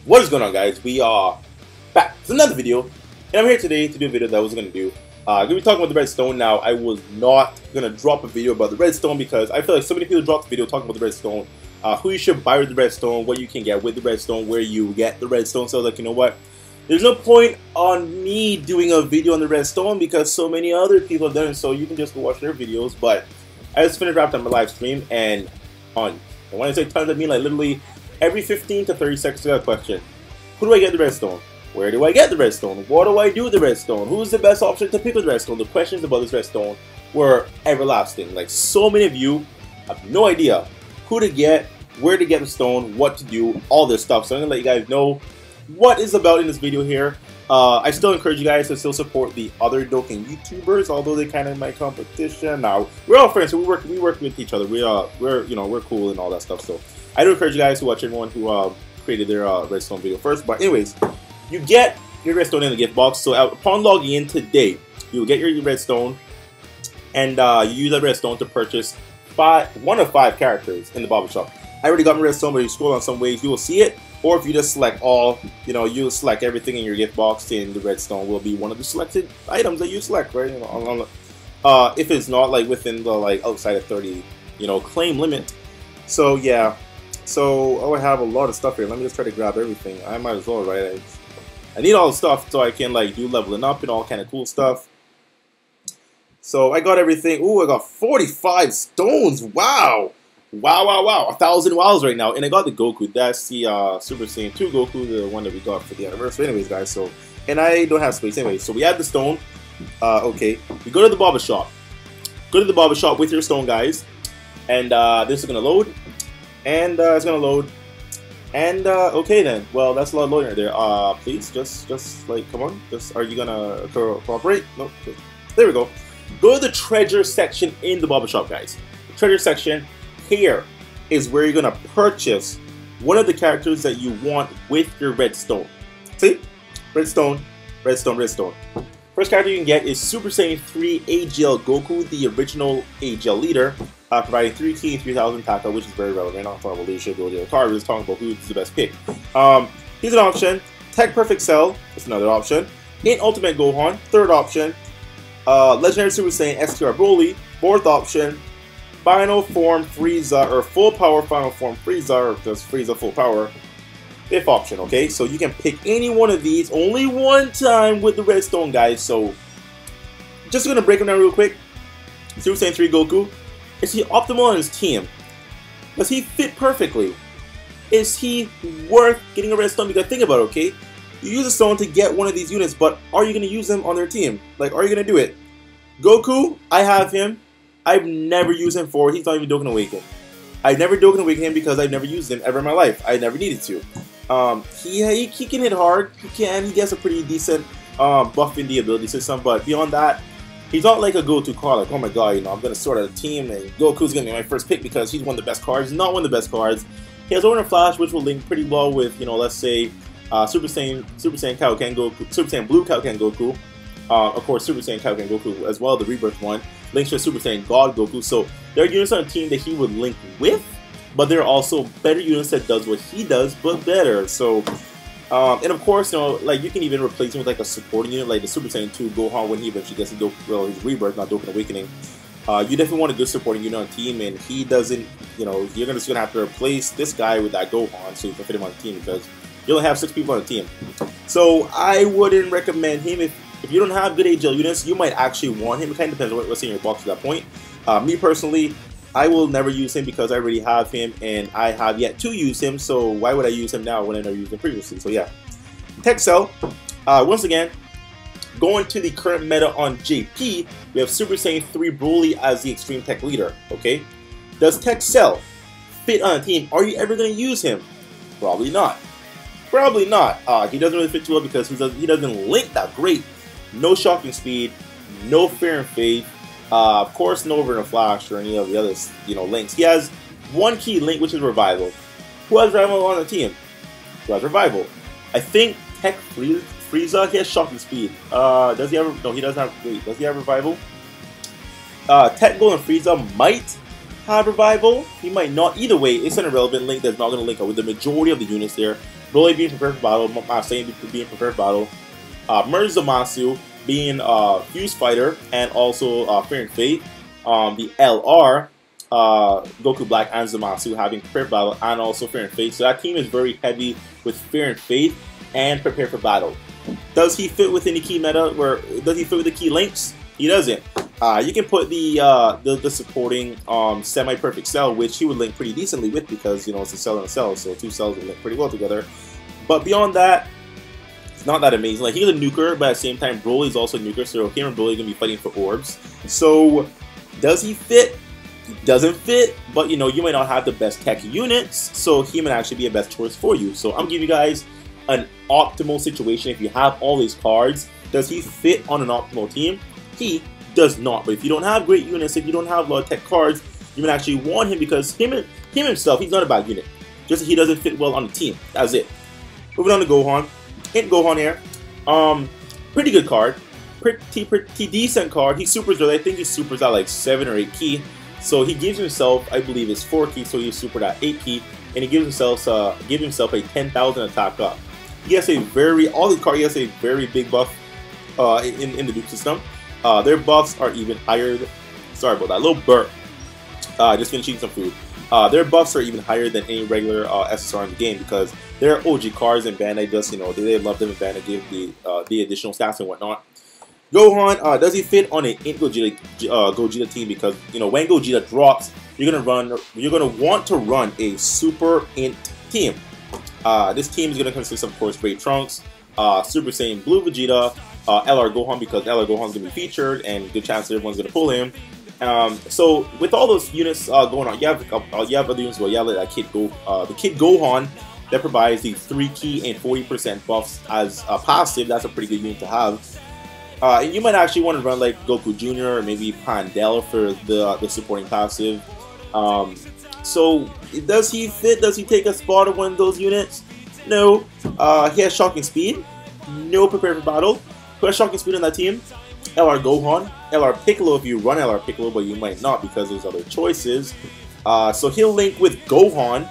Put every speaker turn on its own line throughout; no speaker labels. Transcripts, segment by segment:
What is going on, guys? We are back with another video, and I'm here today to do a video that I was going to do. I'm going to be talking about the redstone now. I was not going to drop a video about the redstone because I feel like so many people dropped the video talking about the redstone, who you should buy with the redstone, what you can get with the redstone, where you get the redstone. So I was like, you know what? There's no point on me doing a video on the redstone because so many other people have done it, so you can just go watch their videos. But I just finished wrapped up my live stream, and when I say tons, I mean like literally every 15 to 30 seconds I got a question. Who do I get the redstone? Where do I get the redstone? What do I do with the redstone? Who's the best option to pick with the redstone? The questions about this redstone were everlasting. Like, so many of you have no idea who to get, where to get the stone, what to do, all this stuff. So I'm gonna let you guys know what is about in this video here. I still encourage you guys to still support the other Dokkan YouTubers, although they kind of my competition. Now we're all friends, so we work with each other. We're cool and all that stuff. So I do encourage you guys to watch everyone who created their redstone video first. But anyways, you get your redstone in the gift box. So upon logging in today, you will get your redstone, and you use that redstone to purchase one of 5 characters in the barber shop. I already got my redstone, but if you scroll on some ways, you will see it. Or if you just select all, you select everything in your gift box, and the redstone will be one of the selected items that you select, right? If it's not like within the outside of 30, claim limit. So yeah, so I have a lot of stuff here. Let me just try to grab everything. I might as well, right? I need all the stuff so I can do leveling up and all kind of cool stuff. So I got everything. Ooh, I got 45 stones. Wow. Wow. 1,000 wows right now. And I got the Goku. That's the Super Saiyan 2 Goku, the one that we got for the anniversary. Anyways, guys, so, and I don't have space. Anyway, so we have the stone. Okay. We go to the barber shop. Go to the barber shop with your stone, guys. And this is going to load. And it's going to load. And, okay then. Well, that's a lot of loading right there. Please, just come on. Are you going to cooperate? No. There we go. Go to the treasure section in the barber shop, guys. The treasure section. Here is where you're gonna purchase one of the characters that you want with your redstone. See? Redstone. First character you can get is Super Saiyan 3 AGL Goku, the original AGL leader, providing 3K and 3,000 Taka, which is very relevant. I'm not talking about leadership ability of the card, we're just talking about who's the best pick. Here's an option. Tech Perfect Cell is another option. In Ultimate Gohan, third option. Legendary Super Saiyan STR Broly, fourth option. Final Form Frieza, or Full Power Final Form Frieza, or just Frieza Full Power, fifth option, okay? So you can pick any one of these only one time with the redstone, guys. So just gonna break them down real quick. Super Saiyan 3 Goku, is he optimal on his team? Does he fit perfectly? Is he worth getting a redstone? Because think about it, okay? You use a stone to get one of these units, but are you gonna use them on their team? Like, are you gonna do it? Goku, I have him. I've never used him for, he's not even Dokkan Awakened. I've never Dokkan Awakened him because I've never used him ever in my life. I never needed to. He can hit hard, he gets a pretty decent buff in the ability system, but beyond that, he's not like a go-to card, like, oh my god, I'm going to sort out a team, and Goku's going to be my first pick because he's one of the best cards. He's not one of the best cards. He has Overnight Flash, which will link pretty well with, let's say, Super Saiyan Kaioken Goku, Super Saiyan Blue Kaioken Goku. Of course, Super Saiyan Kaioken Goku as well, the Rebirth one. Links to Super Saiyan God Goku. So there are units on a team that he would link with, but there are also better units that does what he does, but better. So, and of course, you can even replace him with like a supporting unit, like the Super Saiyan 2 Gohan when he eventually gets his Rebirth, not Dokkan Awakening. You definitely want a good supporting unit on a team, and he doesn't, you're just gonna have to replace this guy with that Gohan so you can fit him on the team because you only have 6 people on the team. So I wouldn't recommend him if you don't have good AGL units. You might actually want him. It kind of depends on what's in your box at that point. Me personally, I will never use him because I already have him and I have yet to use him. So why would I use him now when I never used him previously? So yeah. Tech Cell. Once again, going to the current meta on JP, we have Super Saiyan 3 Broly as the Extreme Tech Leader. Okay. Does Tech Cell fit on a team? Are you ever going to use him? Probably not. Probably not. He doesn't really fit too well because he doesn't link that great. No shocking speed, no fear and faith, of course no Overnight Flash or any of the other links. He has one key link, which is Revival. Who has Revival on the team? Who has Revival? I think Tech Frieza, he has shocking speed. Does he have, no, he doesn't have, wait, does he have Revival? Tech Gold and Frieza might have Revival. He might not. Either way, it's an irrelevant link that's not going to link up with the majority of the units there. Broly being prepared for battle, Saiyan being prepared for battle, Merge Zamasu being Fuse Fighter, and also Fear and Fate. The LR, Goku Black and Zamasu having prepared for battle and also Fear and Fate. So that team is very heavy with Fear and Fate and prepare for battle. Does he fit within the key meta? Or does he fit with the key links? He doesn't. You can put the supporting semi-perfect cell, which he would link pretty decently with because, you know, it's a cell and a cell, so two cells would link pretty well together. But beyond that, it's not that amazing. Like, he's a nuker, but at the same time, Broly is also a nuker, so him and Broly are going to be fighting for orbs. So, does he fit? He doesn't fit, but, you know, you might not have the best tech units, so he might actually be a best choice for you. So, I'm giving you guys an optimal situation. If you have all these cards, does he fit on an optimal team? He does not. But if you don't have great units, if you don't have a lot of tech cards, you might actually want him because him himself, he's not a bad unit. Just that he doesn't fit well on the team. That's it. Moving on to Gohan. Hit Gohan here. Pretty good card. Pretty decent card. He supers, I think he supers at like 7 or 8 key. So he gives himself, I believe it's 4 key, so he's supered at 8 key. And he gives himself a 10,000 attack up. He has a all these cards, he has a very big buff in the Duke system. Their buffs are even higher. Sorry about that, a little burp. Just finishing some food. Their buffs are even higher than any regular SSR in the game because they're OG cards and Bandai just, you know, they love them and Bandai give the additional stats and whatnot. Gohan, does he fit on an Int Gogeta team? Because, you know, when Gogeta drops, you're gonna want to run a Super Int team. This team is gonna consist of course Great Trunks, Super Saiyan Blue Vegeta, LR Gohan because LR Gohan is gonna be featured and good chance everyone's gonna pull him. So with all those units going on, you have other units. Well, you have the Kid Gohan that provides the 3 key and 40% buffs as a passive. That's a pretty good unit to have. And you might actually want to run like Goku Jr. or maybe Pandel for the supporting passive. So does he fit? Does he take a spot of one of those units? No. He has Shocking Speed. No Prepare for Battle. Who has Shocking Speed on that team? LR Gohan, LR Piccolo if you run LR Piccolo, but you might not because there's other choices. So he'll link with Gohan.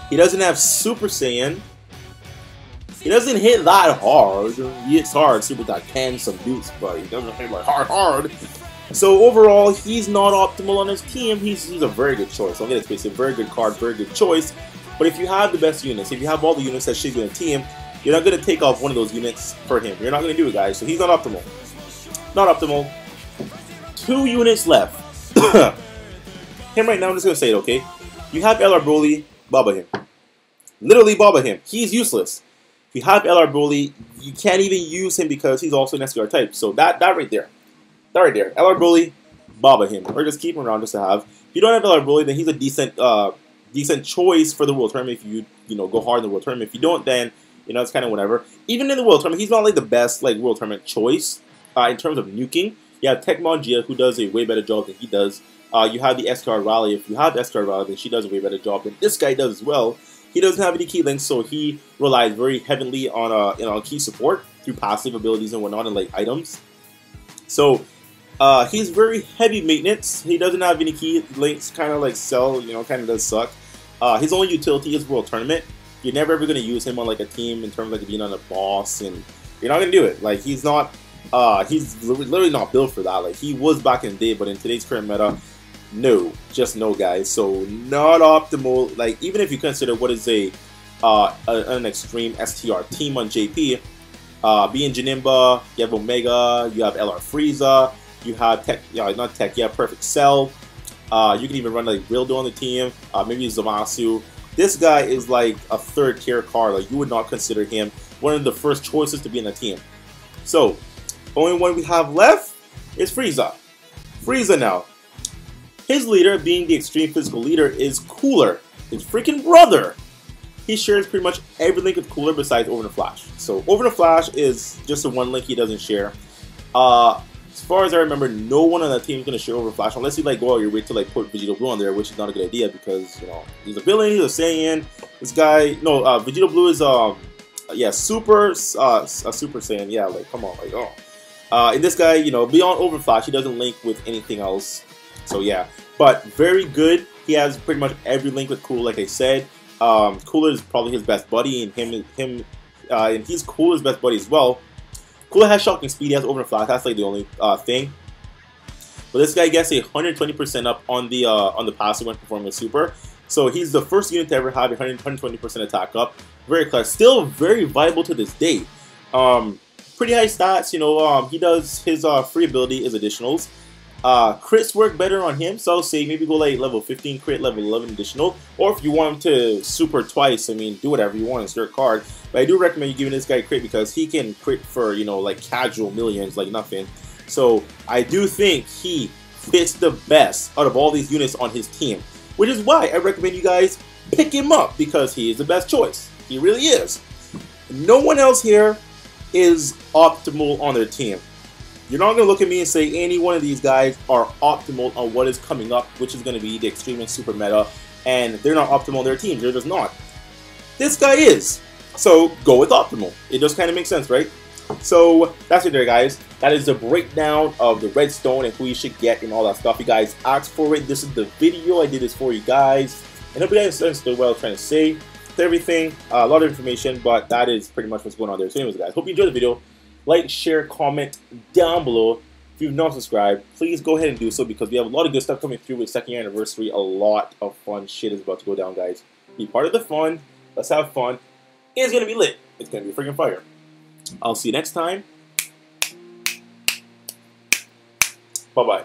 He doesn't have Super Saiyan. He doesn't hit that hard. He hits hard, Super that can some boots, but he doesn't hit like hard. So overall, he's not optimal on his team. He's a very good choice. I'll get it face, a very good card, very good choice. But if you have the best units, if you have all the units that should be in a team, you're not going to take off one of those units for him. You're not going to do it, guys. So he's not optimal. Not optimal. 2 units left. Him right now, I'm just going to say it, okay? You have LR Broly, Baba him. Literally Baba him. He's useless. If you have LR Broly, you can't even use him because he's also an SQR type. So that right there. That right there. LR Broly, Baba him. Or just keep him around just to have. If you don't have LR Broly, then he's a decent choice for the World Tournament if you know, go hard in the World Tournament. If you don't, then you know, it's kind of whatever. Even in the World Tournament, he's not like the best like World Tournament choice in terms of nuking. You have Tecmon Gia, who does a way better job than he does. You have the SKR Rally. If you have SKR Rally, then she does a way better job than this guy does as well. He doesn't have any key links, so he relies very heavily on you know, key support through passive abilities and whatnot and like items. So he's very heavy maintenance. He doesn't have any key links, kind of like Cell, you know, kind of does suck. His only utility is World Tournament. You're never ever going to use him on like a team in terms of like being on a boss, and you're not going to do it. Like he's not, he's literally not built for that. Like he was back in the day, but in today's current meta, no, just no, guys. So not optimal. Like even if you consider what is an extreme STR team on JP, being Janemba, you have Omega, you have LR Frieza, you have Tech, not Tech, you have Perfect Cell. You can even run like Rildo on the team, maybe Zamasu. This guy is like a 3rd tier card. Like you would not consider him one of the first choices to be in the team. So, only one we have left is Frieza. Frieza now. His leader, being the extreme physical leader, is Cooler. His freaking brother. He shares pretty much every link with Cooler besides Over the Flash. So Over the Flash is just the one link he doesn't share. As far as I remember, no one on that team is going to share Over Flash unless you like go out your way to like put Vegeta Blue on there, which is not a good idea because, you know, he's a villain, he's a Saiyan. This guy, no, Vegeta Blue is yeah, Super Saiyan. Yeah, like come on, like and this guy, you know, beyond Over Flash, he doesn't link with anything else. So yeah, but very good. He has pretty much every link with Cool, like I said. Cooler is probably his best buddy, and he's Cooler's best buddy as well. Cooler has shocking speed, he has overflash, that's like the only thing. But this guy gets a 120% up on the passive when performing a super. So he's the first unit to ever have a 120% attack up. Very clever. Still very viable to this day. Pretty high stats, you know. He does his free ability is additionals. Crits work better on him, so I'll say maybe go like level 15 crit, level 11 additional. Or if you want him to super twice, I mean, do whatever you want, it's your card. But I do recommend you giving this guy crit because he can crit for, you know, like casual millions, like nothing. So I do think he fits the best out of all these units on his team. Which is why I recommend you guys pick him up, because he is the best choice. He really is. No one else here is optimal on their team. You're not going to look at me and say any one of these guys are optimal on what is coming up, which is going to be the extreme and super meta, and they're not optimal on their teams. They're just not. This guy is. So go with optimal. It just kind of makes sense, right? So that's it there, guys. That is the breakdown of the redstone and who you should get and all that stuff. You guys asked for it. This is the video. I did this for you guys. And hope you guys understood what I was trying to say. Everything, a lot of information, but that is pretty much what's going on there. So anyways, guys, hope you enjoyed the video. Like, share, comment down below. If you've not subscribed, please go ahead and do so, because we have a lot of good stuff coming through with 2nd year anniversary. A lot of fun shit is about to go down, guys. Be part of the fun. Let's have fun. It's going to be lit. It's going to be freaking fire. I'll see you next time. Bye-bye.